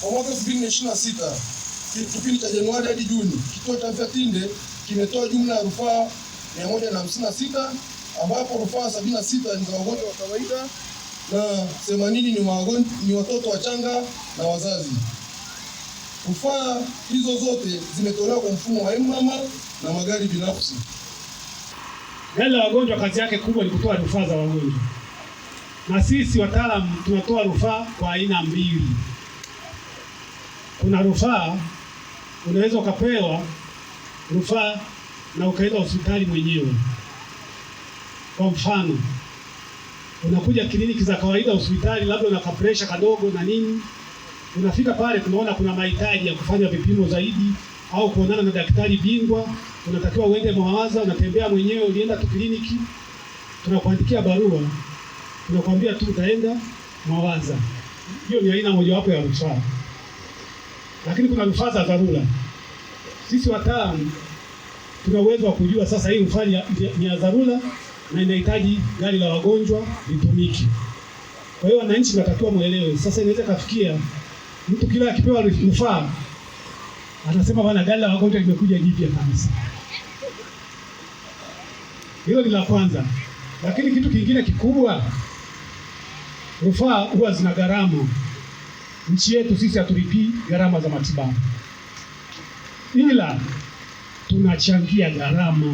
Kwa mwaka 2026 kipindi cha Januari hadi Juni, kituo cha afya Tinde kimetoa jumla ya rufaa 156 ambapo rufaa 76 ni za wagonjwa wa kawaida na 80 ni watoto wachanga na wazazi. Rufaa hizo zote zimetolewa kwa mfumo wa mama na magari binafsi. Gari la wagonjwa kazi yake kubwa ni kutoa rufaa za wagonjwa, na sisi wataalamu tunatoa rufaa kwa aina mbili. Kuna rufaa unaweza ukapewa rufaa na ukaenda hospitali mwenyewe. Kwa mfano, unakuja kliniki za kawaida hospitali, labda una pressure kadogo na nini, unafika pale tunaona kuna mahitaji ya kufanya vipimo zaidi au kuonana na daktari bingwa, unatakiwa uende Mwawaza, unatembea mwenyewe, ulienda tu kliniki, tunakuandikia barua, tunakwambia tu utaenda Mwawaza. Hiyo ni aina mojawapo ya rufaa. Lakini kuna rufaa za dharura. Sisi wataalamu tuna uwezo wa kujua sasa hii rufaa ni ya dharura na inahitaji gari la wagonjwa litumiki. Kwa hiyo wananchi tunatakiwa muelewe. Sasa inaweza kafikia mtu kila akipewa rufaa anasema bwana, gari la wagonjwa limekuja jipya kabisa. Hilo ni la kwanza. Lakini kitu kingine kikubwa, rufaa huwa zina gharama. Nchi yetu sisi hatulipii gharama za matibabu, ila tunachangia gharama.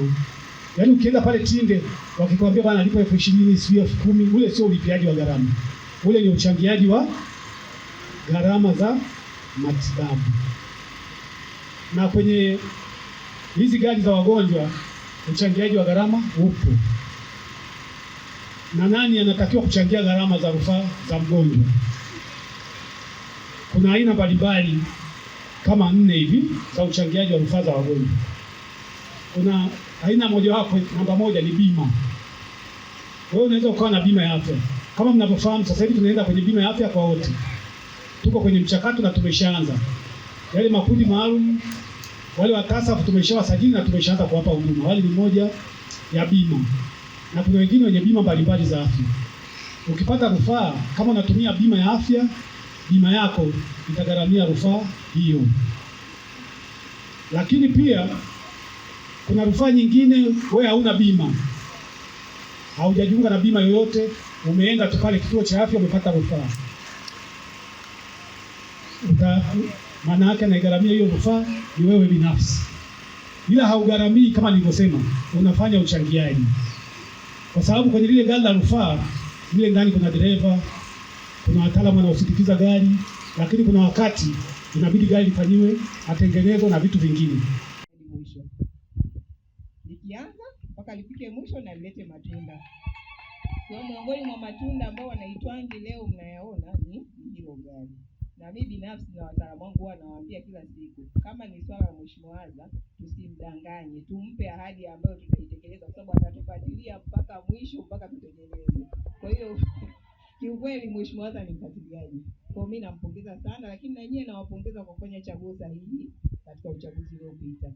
Yaani ukienda pale Tinde wakikwambia bwana lipa 20,000 sio 10,000, ule sio ulipiaji wa gharama, ule ni uchangiaji wa gharama za matibabu. Na kwenye hizi gari za wagonjwa uchangiaji wa gharama upo. Na nani anatakiwa kuchangia gharama za rufaa za mgonjwa? Kuna aina mbalimbali kama 4 hivi za uchangiaji wa rufaa za wagonjwa. Kuna aina mojawapo, namba 1 ni bima. Wewe unaweza ukawa na bima ya afya. Kama mnavyofahamu sasa hivi tunaenda kwenye bima ya afya kwa wote. Tuko kwenye mchakato na tumeshaanza. Yale makundi maalum wale wa TASAF tumeshawasajili na tumeshaanza kuwapa huduma. Wale ni moja ya bima. Na kuna wengine wenye bima mbalimbali za afya. Ukipata rufaa kama unatumia bima ya afya, bima yako itagharamia rufaa hiyo. Lakini pia kuna rufaa nyingine wewe hauna bima, haujajiunga na bima yoyote, umeenda tu pale kituo cha afya umepata rufaa, maana yake anagharamia hiyo rufaa ni wewe binafsi, ila haugharamii kama nilivyosema, unafanya uchangiaji, kwa sababu kwenye lile gari la rufaa mle ndani kuna dereva, kuna wataalamu wanaosindikiza gari, lakini kuna wakati inabidi gari lifanyiwe matengenezo na vitu vingine. Likianza mpaka lifike mwisho na lilete matunda. Kwa miongoni mwa matunda ambao wanaitwangi leo mnayaona ni hilo gari. Na mimi binafsi na wataalamu wangu wanawaambia kila siku, kama ni swala la Mheshimiwa Aza, tusimdanganye, tumpe ahadi ambayo tutaitekeleza, kwa sababu atatufuatilia mpaka mwisho mpaka tutekeleze. Kwa hiyo kiukweli Mheshimiwa Aza ni mfuatiliaji. Kwa mimi nampongeza sana, lakini na nyinyi nawapongeza kwa kufanya chaguo sahihi katika uchaguzi uliopita.